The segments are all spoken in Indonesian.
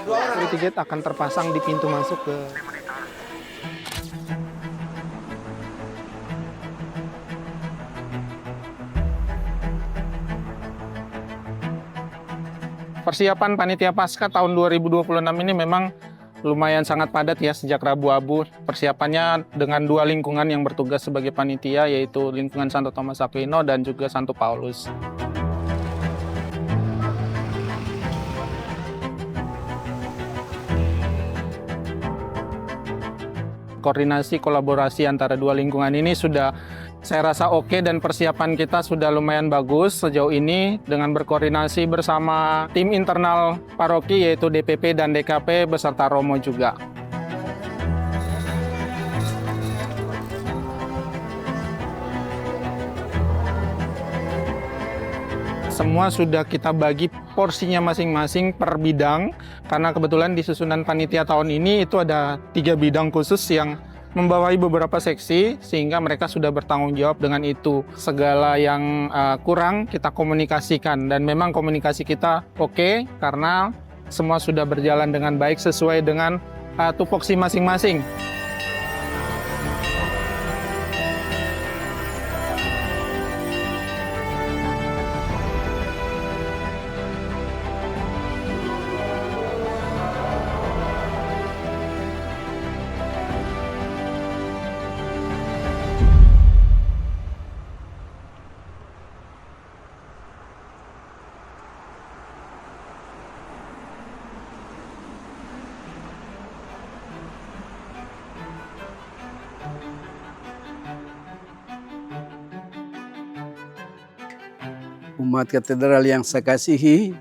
Security gate akan terpasang di pintu masuk ke. Persiapan Panitia Paskah tahun 2026 ini memang lumayan sangat padat ya sejak Rabu Abu. Persiapannya dengan dua lingkungan yang bertugas sebagai panitia, yaitu lingkungan Santo Thomas Aquino dan juga Santo Paulus. Koordinasi kolaborasi antara dua lingkungan ini sudah saya rasa oke, dan persiapan kita sudah lumayan bagus sejauh ini dengan berkoordinasi bersama tim internal paroki yaitu DPP dan DKP beserta Romo juga. Semua sudah kita bagi porsinya masing-masing per bidang, karena kebetulan di susunan panitia tahun ini itu ada 3 bidang khusus yang membawahi beberapa seksi, sehingga mereka sudah bertanggung jawab dengan itu. Segala yang kurang kita komunikasikan, dan memang komunikasi kita oke, karena semua sudah berjalan dengan baik sesuai dengan tupoksi masing-masing. Umat katedral yang saya kasihi,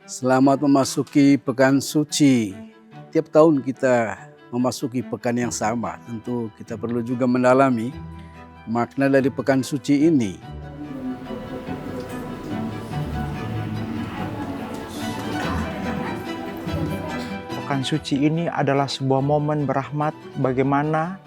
selamat memasuki Pekan Suci. Tiap tahun kita memasuki pekan yang sama, tentu kita perlu juga mendalami makna dari Pekan Suci ini. Pekan Suci ini adalah sebuah momen berahmat bagaimana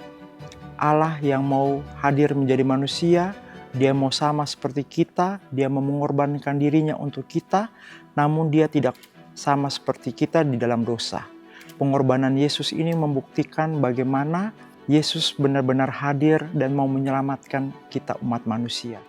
Allah yang mau hadir menjadi manusia. Dia mau sama seperti kita, dia mau mengorbankan dirinya untuk kita, namun dia tidak sama seperti kita di dalam dosa. Pengorbanan Yesus ini membuktikan bagaimana Yesus benar-benar hadir dan mau menyelamatkan kita umat manusia.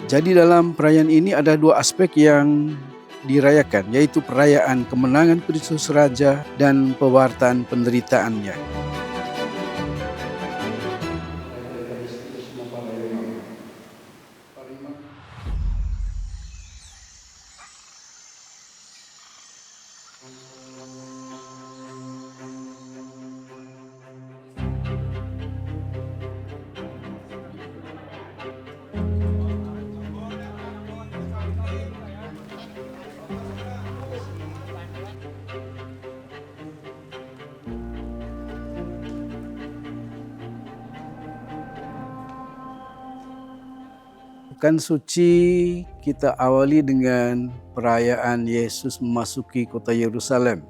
Jadi dalam perayaan ini ada 2 aspek yang dirayakan, yaitu perayaan kemenangan Kristus Raja dan pewartaan penderitaannya. Pekan Suci kita awali dengan perayaan Yesus memasuki kota Yerusalem.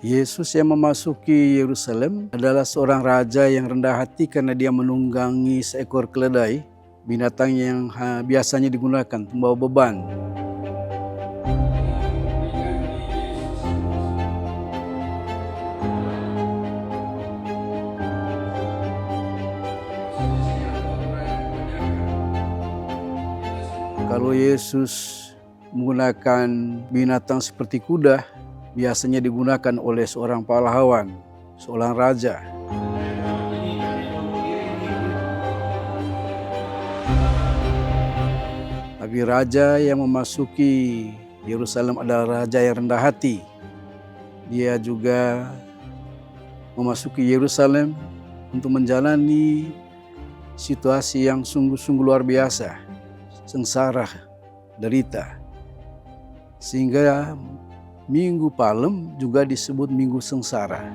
Yesus yang memasuki Yerusalem adalah seorang raja yang rendah hati karena dia menunggangi seekor keledai, binatang yang biasanya digunakan membawa beban. Kalau Yesus menggunakan binatang seperti kuda, biasanya digunakan oleh seorang pahlawan, seorang raja. Tapi raja yang memasuki Yerusalem adalah raja yang rendah hati. Dia juga memasuki Yerusalem untuk menjalani situasi yang sungguh-sungguh luar biasa, sengsara, derita. Sehingga Minggu Palem juga disebut Minggu Sengsara.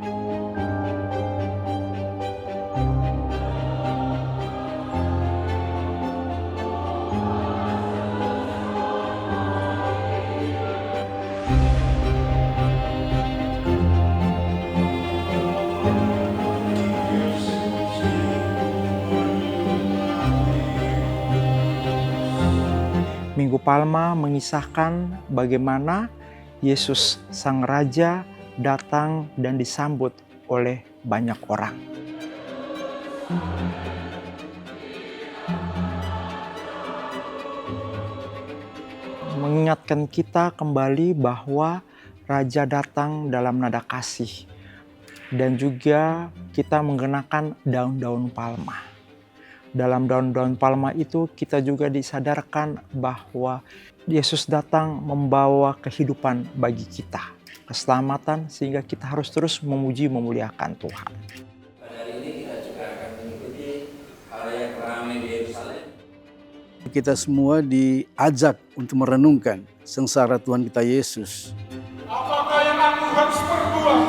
Minggu Palma mengisahkan bagaimana Yesus Sang Raja datang dan disambut oleh banyak orang. Mengingatkan kita kembali bahwa Raja datang dalam nada kasih. Dan juga kita mengenakan daun-daun palma. Dalam daun-daun palma itu kita juga disadarkan bahwa Yesus datang membawa kehidupan bagi kita. Keselamatan sehingga kita harus terus memuji memuliakan Tuhan. Pada hari ini kita juga akan mengikuti hal yang ramai di Yerusalem. Kita semua diajak untuk merenungkan sengsara Tuhan kita Yesus. Apakah yang aku harus perbuat?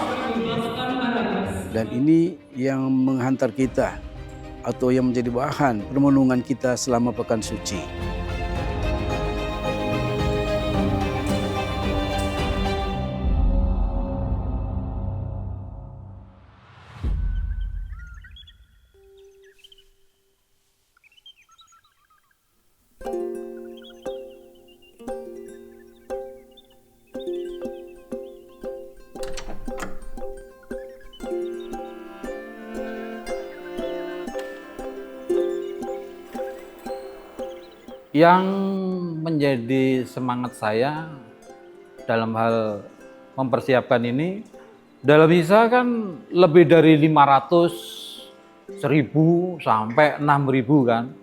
Dan ini yang menghantar kita atau yang menjadi bahan permenungan kita selama Pekan Suci. Yang menjadi semangat saya dalam hal mempersiapkan ini, dalam misa kan lebih dari 500, 1000 sampai 6000 kan.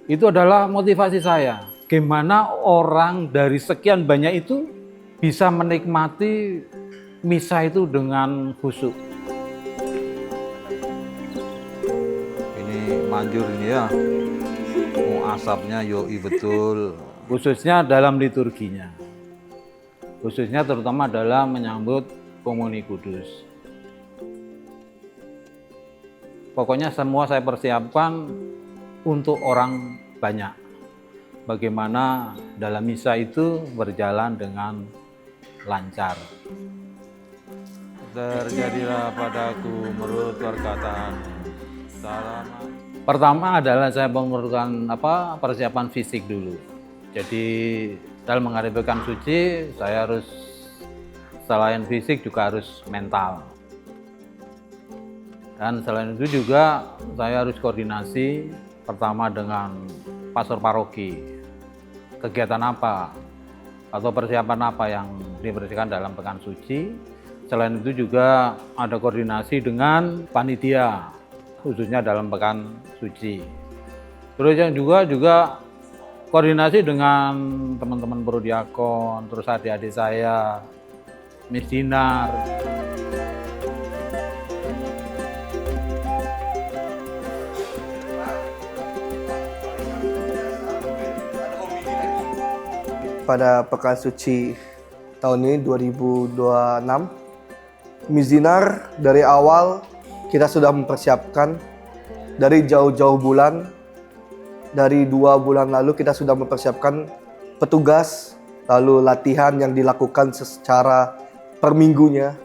Itu adalah motivasi saya. Gimana orang dari sekian banyak itu bisa menikmati misa itu dengan khusyuk. Ini manjur ini ya. Asapnya yoi betul. Khususnya dalam liturginya. Khususnya terutama dalam menyambut Komuni Kudus. Pokoknya semua saya persiapkan untuk orang banyak. Bagaimana dalam misa itu berjalan dengan lancar. Terjadilah padaku menurut perkataan. Salam. Pertama adalah saya memerlukan persiapan fisik dulu. Jadi dalam menghadapi Pekan Suci saya harus selain fisik juga harus mental. Dan selain itu juga saya harus koordinasi pertama dengan pastor paroki. Kegiatan apa atau persiapan apa yang dibersihkan dalam Pekan Suci. Selain itu juga ada koordinasi dengan panitia, khususnya dalam Pekan Suci. Terus yang juga koordinasi dengan teman-teman prodiakon, terus adik-adik saya, misdinar. Pada Pekan Suci tahun ini 2026, misdinar dari awal kita sudah mempersiapkan dari jauh-jauh bulan. Dari 2 bulan lalu kita sudah mempersiapkan petugas, lalu latihan yang dilakukan secara per minggunya.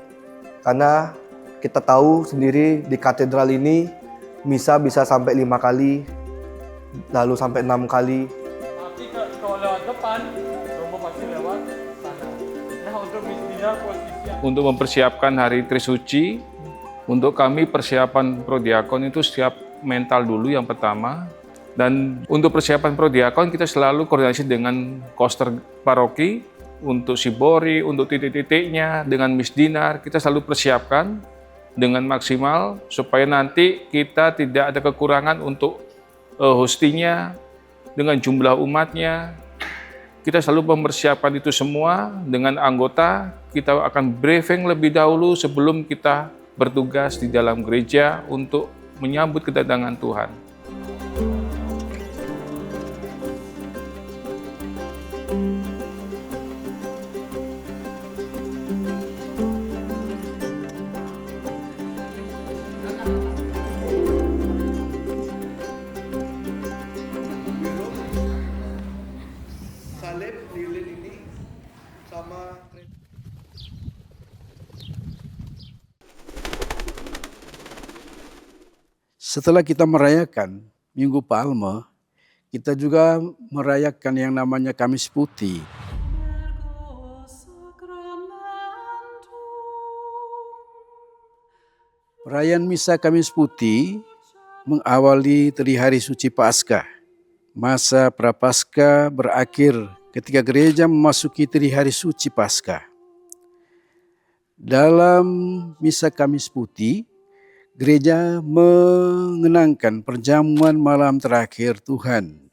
Karena kita tahu sendiri di katedral ini misa bisa sampai 5 kali, lalu sampai 6 kali. Nanti kalau lewat depan, rombongan pasti lewat sana. Nah, untuk misdinar posisinya. Untuk mempersiapkan hari Trisuci, untuk kami persiapan prodiakon itu siap mental dulu yang pertama. Dan untuk persiapan prodiakon kita selalu koordinasi dengan koster paroki untuk sibori, untuk titik-titiknya, dengan misdinar. Kita selalu persiapkan dengan maksimal supaya nanti kita tidak ada kekurangan untuk hostinya, dengan jumlah umatnya. Kita selalu mempersiapkan itu semua dengan anggota. Kita akan briefing lebih dahulu sebelum kita bertugas di dalam gereja untuk menyambut kedatangan Tuhan. Salib lilin ini sama Setelah kita merayakan Minggu Palma, kita juga merayakan yang namanya Kamis Putih. Perayaan Misa Kamis Putih mengawali dari hari suci Paskah. Masa Prapaskah berakhir ketika gereja memasuki dari hari suci Paskah. Dalam Misa Kamis Putih, gereja mengenangkan perjamuan malam terakhir Tuhan.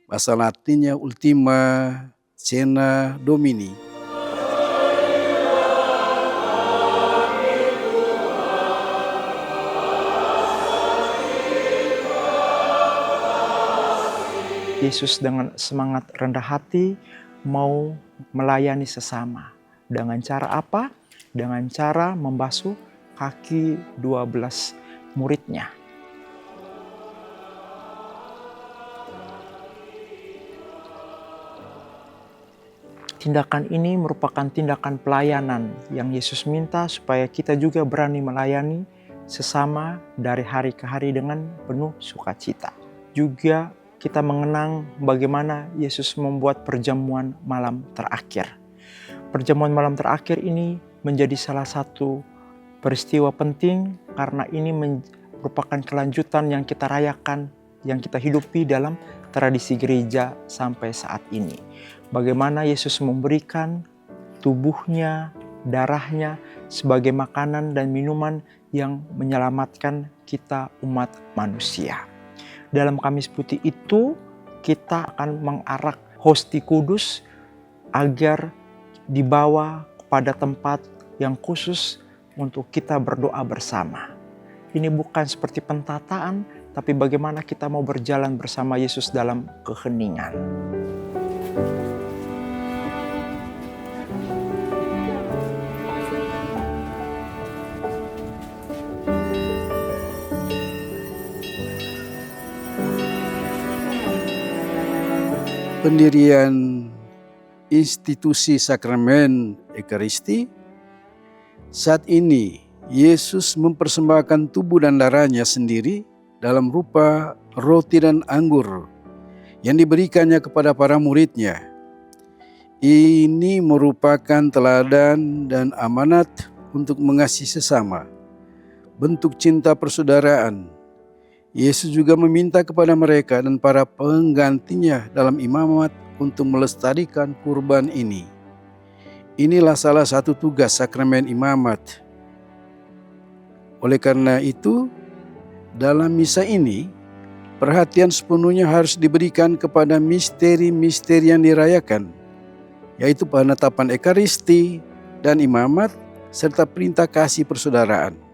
Bahasa Latinnya Ultima Cena Domini. Yesus dengan semangat rendah hati mau melayani sesama. Dengan cara apa? Dengan cara membasuh kaki 12 muridnya. Tindakan ini merupakan tindakan pelayanan yang Yesus minta supaya kita juga berani melayani sesama dari hari ke hari dengan penuh sukacita. Juga kita mengenang bagaimana Yesus membuat perjamuan malam terakhir. Perjamuan malam terakhir ini menjadi salah satu peristiwa penting karena ini merupakan kelanjutan yang kita rayakan, yang kita hidupi dalam tradisi gereja sampai saat ini. Bagaimana Yesus memberikan tubuhnya, darahnya sebagai makanan dan minuman yang menyelamatkan kita umat manusia. Dalam Kamis Putih itu kita akan mengarak hosti kudus agar dibawa kepada tempat yang khusus untuk kita berdoa bersama. Ini bukan seperti pentataan, tapi bagaimana kita mau berjalan bersama Yesus dalam keheningan. Pendirian institusi sakramen Ekaristi, saat ini Yesus mempersembahkan tubuh dan darahnya sendiri dalam rupa roti dan anggur yang diberikannya kepada para muridnya. Ini merupakan teladan dan amanat untuk mengasihi sesama, bentuk cinta persaudaraan. Yesus juga meminta kepada mereka dan para penggantinya dalam imamat untuk melestarikan kurban ini. Inilah salah satu tugas sakramen imamat. Oleh karena itu, dalam misa ini, perhatian sepenuhnya harus diberikan kepada misteri-misteri yang dirayakan, yaitu penetapan Ekaristi dan imamat, serta perintah kasih persaudaraan.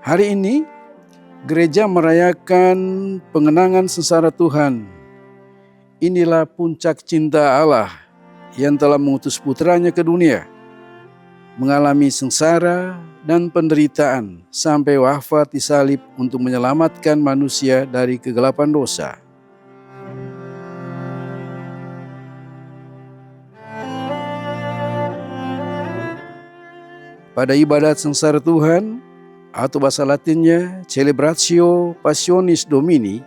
Hari ini, gereja merayakan pengenangan sengsara Tuhan. Inilah puncak cinta Allah yang telah mengutus putranya ke dunia, mengalami sengsara dan penderitaan sampai wafat di salib untuk menyelamatkan manusia dari kegelapan dosa. Pada ibadat sengsara Tuhan, atau bahasa Latinnya Celebratio Passionis Domini,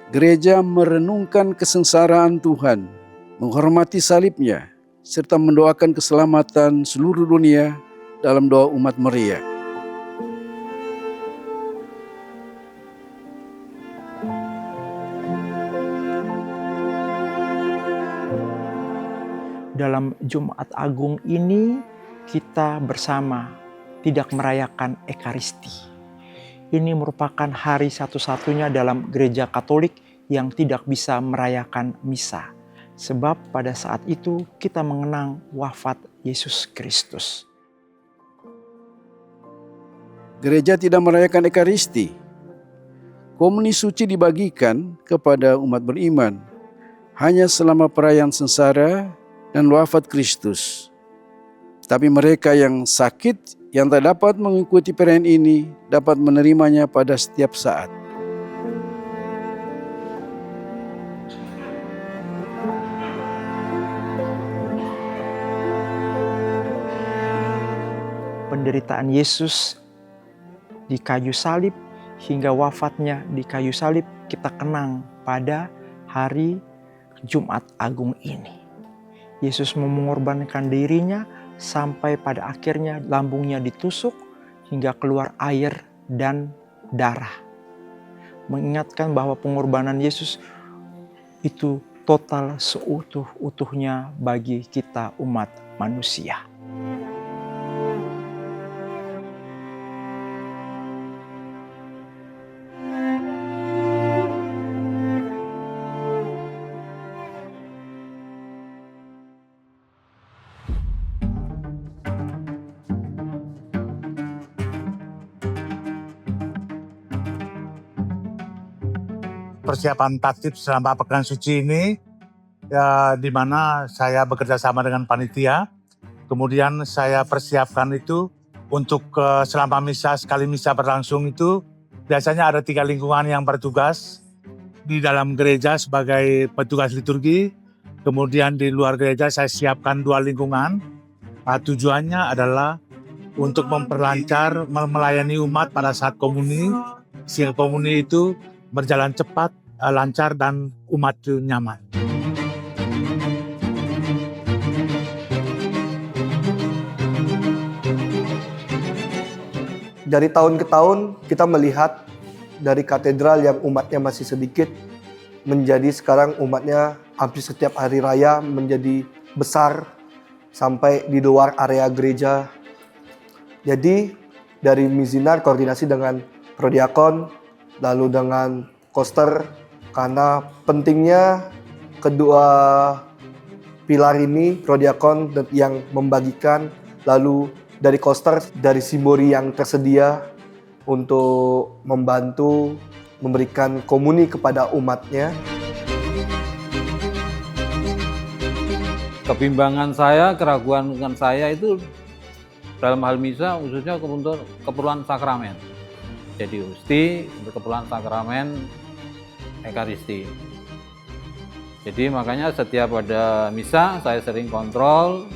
gereja merenungkan kesengsaraan Tuhan, menghormati salibnya, serta mendoakan keselamatan seluruh dunia dalam doa umat Maria. Dalam Jumat Agung ini kita bersama tidak merayakan Ekaristi. Ini merupakan hari satu-satunya dalam gereja Katolik yang tidak bisa merayakan misa. Sebab pada saat itu kita mengenang wafat Yesus Kristus. Gereja tidak merayakan Ekaristi. Komuni suci dibagikan kepada umat beriman hanya selama perayaan sengsara dan wafat Kristus. Tapi mereka yang sakit, yang tak dapat mengikuti perayaan ini, dapat menerimanya pada setiap saat. Penderitaan Yesus di kayu salib hingga wafatnya di kayu salib kita kenang pada hari Jumat Agung ini. Yesus mengorbankan dirinya sampai pada akhirnya lambungnya ditusuk hingga keluar air dan darah. Mengingatkan bahwa pengorbanan Yesus itu total seutuh-utuhnya bagi kita umat manusia. Persiapan tatib selama pekan suci ini, ya, di mana saya bekerja sama dengan panitia. Kemudian saya persiapkan itu untuk selama misa, sekali misa berlangsung itu biasanya ada 3 lingkungan yang bertugas di dalam gereja sebagai petugas liturgi. Kemudian di luar gereja saya siapkan 2 lingkungan. Tujuannya adalah untuk memperlancar, melayani umat pada saat komuni, sehingga komuni itu berjalan cepat, lancar, dan umat itu nyaman. Dari tahun ke tahun kita melihat dari katedral yang umatnya masih sedikit menjadi sekarang umatnya hampir setiap hari raya menjadi besar sampai di luar area gereja. Jadi dari Mizinar koordinasi dengan Prodiakon lalu dengan koster, karena pentingnya kedua pilar ini, Prodiakon yang membagikan, lalu dari koster, dari simbori yang tersedia untuk membantu memberikan komuni kepada umatnya. Kebimbangan saya, keraguan saya itu dalam hal misa khususnya untuk keperluan sakramen. Jadi usti untuk keperluan sakramen Ekaristi. Jadi makanya setiap ada misa saya sering kontrol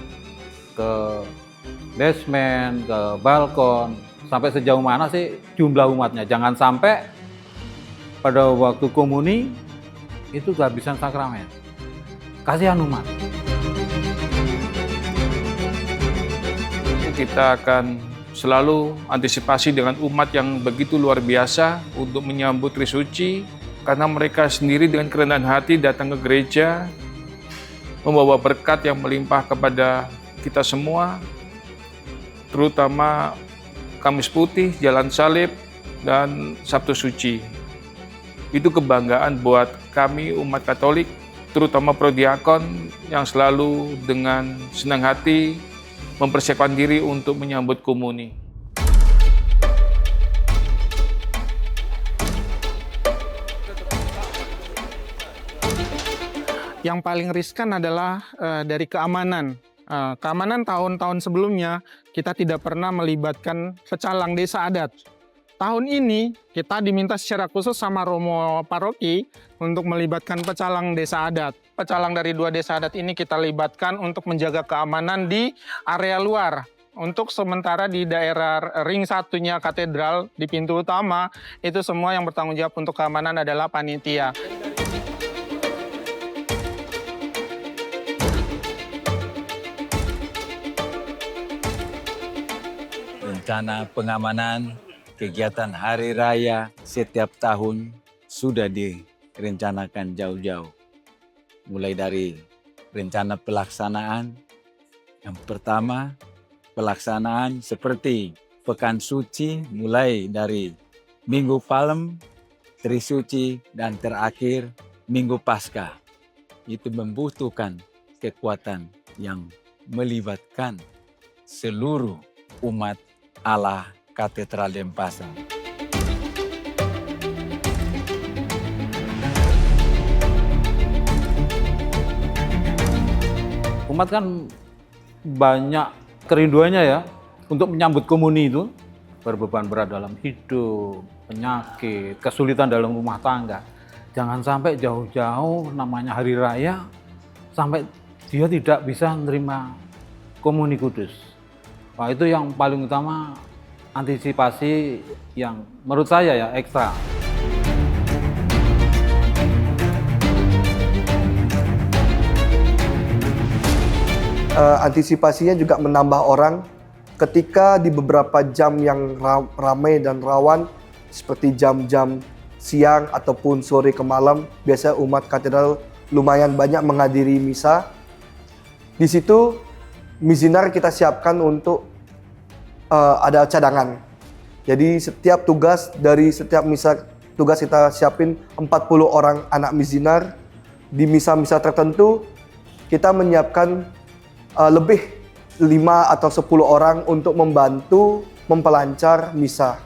ke basement, ke balkon, sampai sejauh mana sih jumlah umatnya. Jangan sampai pada waktu komuni itu kehabisan sakramen. Kasihan umat. Kita akan selalu antisipasi dengan umat yang begitu luar biasa untuk menyambut Trisuci, karena mereka sendiri dengan kerendahan hati datang ke gereja, membawa berkat yang melimpah kepada kita semua, terutama Kamis Putih, Jalan Salib, dan Sabtu Suci. Itu kebanggaan buat kami umat Katolik, terutama Prodiakon yang selalu dengan senang hati mempersiapkan diri untuk menyambut komuni. Yang paling riskan adalah dari keamanan. Keamanan tahun-tahun sebelumnya kita tidak pernah melibatkan pecalang desa adat. Tahun ini kita diminta secara khusus sama Romo Paroki untuk melibatkan pecalang desa adat. Pecalang dari 2 desa adat ini kita libatkan untuk menjaga keamanan di area luar. Untuk sementara di daerah ring satunya katedral di pintu utama, itu semua yang bertanggung jawab untuk keamanan adalah panitia. Rencana pengamanan kegiatan hari raya setiap tahun sudah direncanakan jauh-jauh. Mulai dari rencana pelaksanaan. Yang pertama, pelaksanaan seperti Pekan Suci mulai dari Minggu Palem, Trisuci, dan terakhir Minggu Paskah. Itu membutuhkan kekuatan yang melibatkan seluruh umat Allah Katedral Denpasar. Umat kan banyak kerinduannya ya untuk menyambut komuni itu, berbeban berat dalam hidup, penyakit, kesulitan dalam rumah tangga. Jangan sampai jauh-jauh namanya hari raya sampai dia tidak bisa menerima komuni kudus. Wah, itu yang paling utama, antisipasi yang menurut saya ya ekstra. Antisipasinya juga menambah orang ketika di beberapa jam yang ramai dan rawan seperti jam-jam siang ataupun sore ke malam, biasa umat katedral lumayan banyak menghadiri misa. Di situ mizinar kita siapkan untuk ada cadangan. Jadi setiap tugas dari setiap misa tugas kita siapin 40 orang anak mizinar. Di misa-misa tertentu kita menyiapkan lebih 5 atau 10 orang untuk membantu mempelancar misa.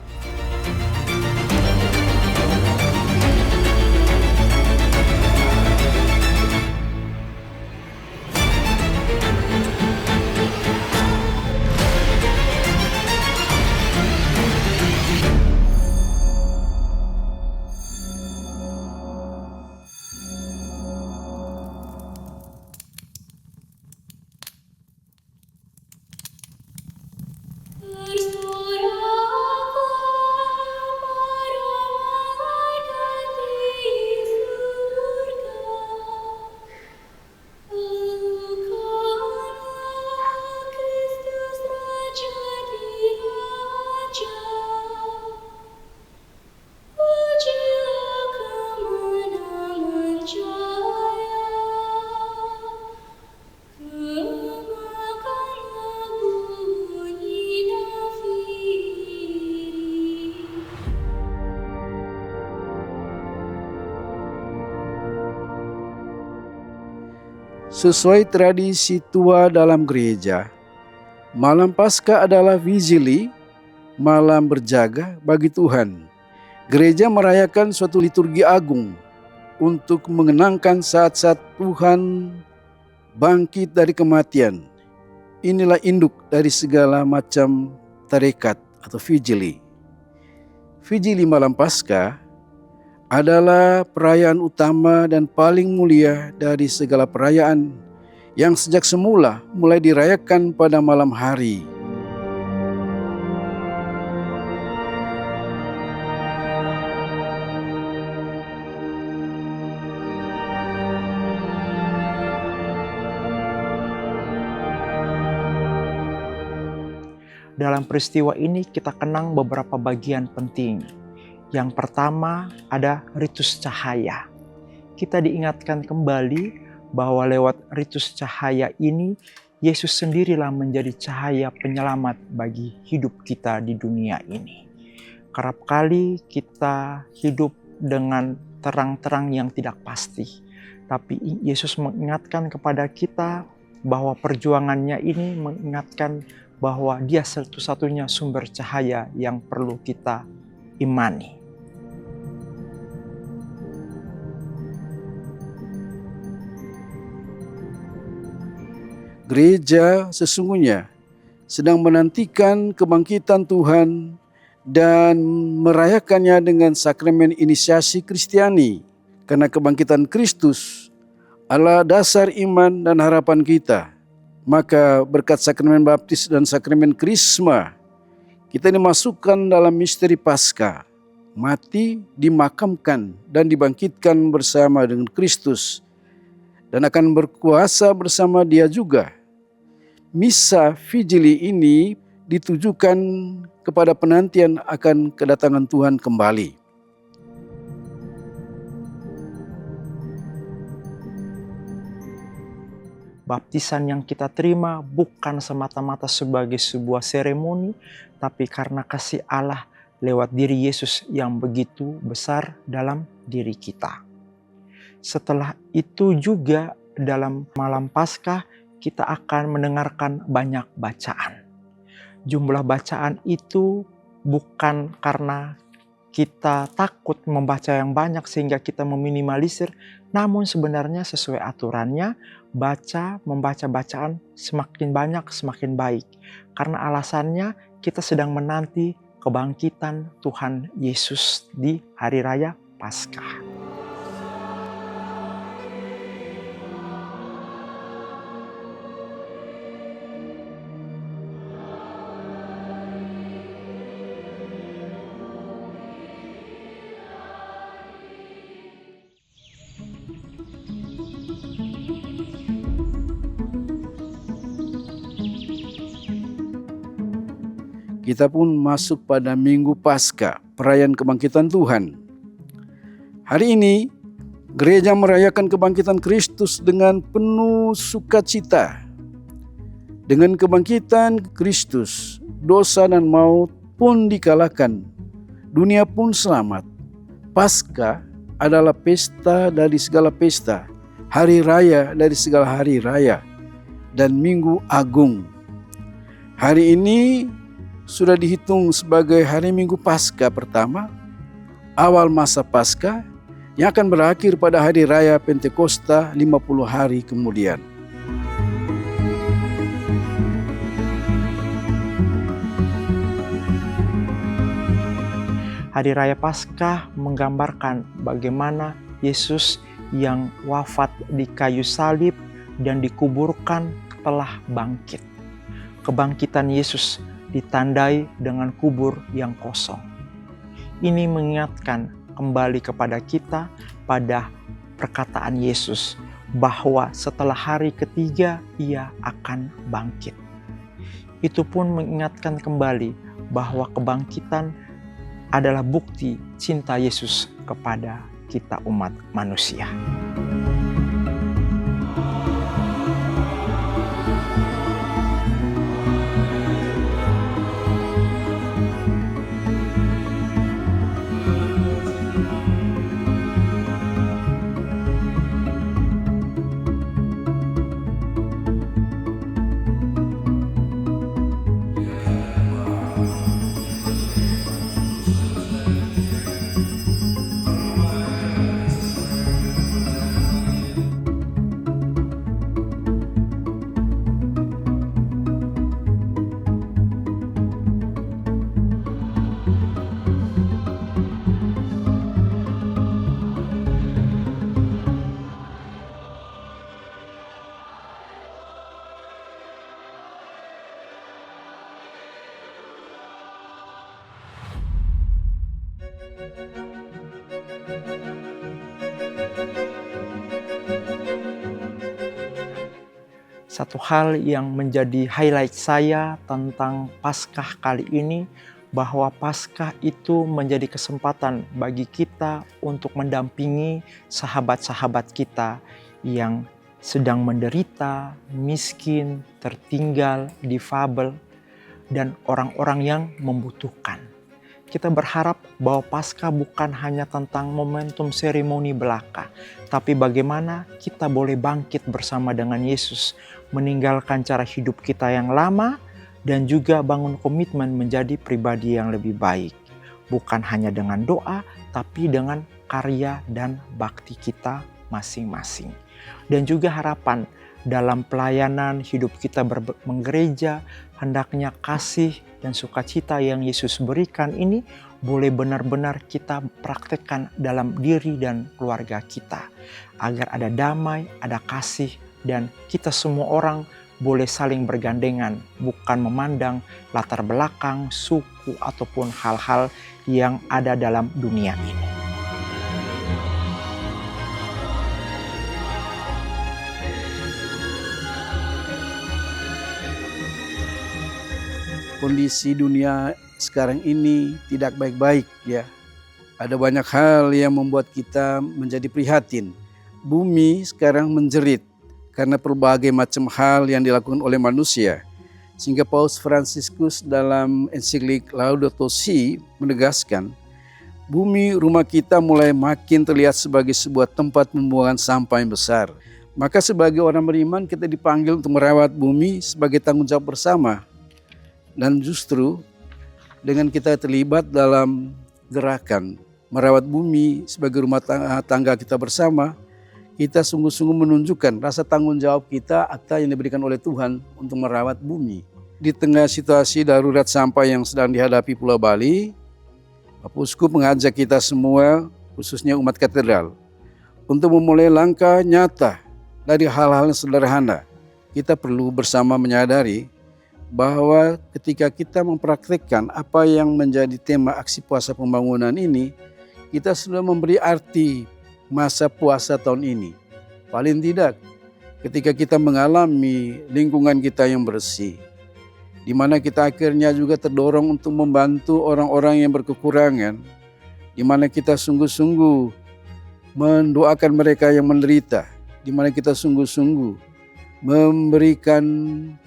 Sesuai tradisi tua dalam gereja, malam Paskah adalah vigili, malam berjaga bagi Tuhan. Gereja merayakan suatu liturgi agung untuk mengenangkan saat-saat Tuhan bangkit dari kematian. Inilah induk dari segala macam tarekat atau vigili. Vigili malam Paskah adalah perayaan utama dan paling mulia dari segala perayaan yang sejak semula mulai dirayakan pada malam hari. Dalam peristiwa ini kita kenang beberapa bagian penting. Yang pertama ada ritus cahaya. Kita diingatkan kembali bahwa lewat ritus cahaya ini Yesus sendirilah menjadi cahaya penyelamat bagi hidup kita di dunia ini. Kerap kali kita hidup dengan terang-terang yang tidak pasti. Tapi Yesus mengingatkan kepada kita bahwa perjuangannya ini mengingatkan bahwa Dia satu-satunya sumber cahaya yang perlu kita imani. Gereja sesungguhnya sedang menantikan kebangkitan Tuhan dan merayakannya dengan sakramen inisiasi Kristiani. Karena kebangkitan Kristus adalah dasar iman dan harapan kita. Maka berkat sakramen baptis dan sakramen krisma, kita dimasukkan dalam misteri Paskah, mati, dimakamkan, dan dibangkitkan bersama dengan Kristus, dan akan berkuasa bersama Dia juga. Misa Vigili ini ditujukan kepada penantian akan kedatangan Tuhan kembali. Baptisan yang kita terima bukan semata-mata sebagai sebuah seremoni, tapi karena kasih Allah lewat diri Yesus yang begitu besar dalam diri kita. Setelah itu juga dalam malam Paskah kita akan mendengarkan banyak bacaan. Jumlah bacaan itu bukan karena kita takut membaca yang banyak sehingga kita meminimalisir, namun sebenarnya sesuai aturannya, membaca bacaan semakin banyak semakin baik. Karena alasannya kita sedang menanti kebangkitan Tuhan Yesus di hari raya Paskah. Kita pun masuk pada Minggu Paskah, perayaan kebangkitan Tuhan. Hari ini, gereja merayakan kebangkitan Kristus dengan penuh sukacita. Dengan kebangkitan Kristus, dosa dan maut pun dikalahkan. Dunia pun selamat. Paskah adalah pesta dari segala pesta, hari raya dari segala hari raya, dan Minggu Agung. Hari ini sudah dihitung sebagai hari Minggu Paskah pertama, awal masa Paskah yang akan berakhir pada hari raya Pentakosta 50 hari kemudian. Hari raya Paskah menggambarkan bagaimana Yesus yang wafat di kayu salib dan dikuburkan telah bangkit. Kebangkitan Yesus ditandai dengan kubur yang kosong. Ini mengingatkan kembali kepada kita pada perkataan Yesus bahwa setelah hari ketiga Ia akan bangkit. Itu pun mengingatkan kembali bahwa kebangkitan adalah bukti cinta Yesus kepada kita umat manusia. Satu hal yang menjadi highlight saya tentang Paskah kali ini, bahwa Paskah itu menjadi kesempatan bagi kita untuk mendampingi sahabat-sahabat kita yang sedang menderita, miskin, tertinggal, difabel, dan orang-orang yang membutuhkan. Kita berharap bahwa Paskah bukan hanya tentang momentum seremoni belaka, tapi bagaimana kita boleh bangkit bersama dengan Yesus, meninggalkan cara hidup kita yang lama, dan juga bangun komitmen menjadi pribadi yang lebih baik. Bukan hanya dengan doa, tapi dengan karya dan bakti kita masing-masing. Dan juga harapan dalam pelayanan hidup kita menggereja, hendaknya kasih dan sukacita yang Yesus berikan ini boleh benar-benar kita praktekkan dalam diri dan keluarga kita. Agar ada damai, ada kasih, dan kita semua orang boleh saling bergandengan, bukan memandang latar belakang, suku, ataupun hal-hal yang ada dalam dunia ini. Kondisi dunia sekarang ini tidak baik-baik ya. Ada banyak hal yang membuat kita menjadi prihatin. Bumi sekarang menjerit karena berbagai macam hal yang dilakukan oleh manusia. Sehingga Paus Fransiskus dalam ensiklik Laudato Si menegaskan, bumi rumah kita mulai makin terlihat sebagai sebuah tempat pembuangan sampah yang besar. Maka sebagai orang beriman kita dipanggil untuk merawat bumi sebagai tanggung jawab bersama. Dan justru dengan kita terlibat dalam gerakan merawat bumi sebagai rumah tangga kita bersama, kita sungguh-sungguh menunjukkan rasa tanggung jawab kita atas yang diberikan oleh Tuhan untuk merawat bumi. Di tengah situasi darurat sampah yang sedang dihadapi Pulau Bali, Bapak Uskup mengajak kita semua, khususnya umat katedral, untuk memulai langkah nyata dari hal-hal yang sederhana. Kita perlu bersama menyadari bahwa ketika kita mempraktikkan apa yang menjadi tema aksi puasa pembangunan ini, kita sudah memberi arti masa puasa tahun ini. Paling tidak ketika kita mengalami lingkungan kita yang bersih, di mana kita akhirnya juga terdorong untuk membantu orang-orang yang berkekurangan, di mana kita sungguh-sungguh mendoakan mereka yang menderita, di mana kita sungguh-sungguh memberikan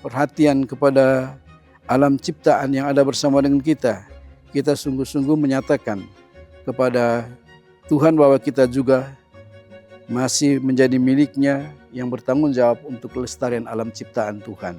perhatian kepada alam ciptaan yang ada bersama dengan kita. Kita sungguh-sungguh menyatakan kepada Tuhan bahwa kita juga masih menjadi miliknya yang bertanggung jawab untuk kelestarian alam ciptaan Tuhan.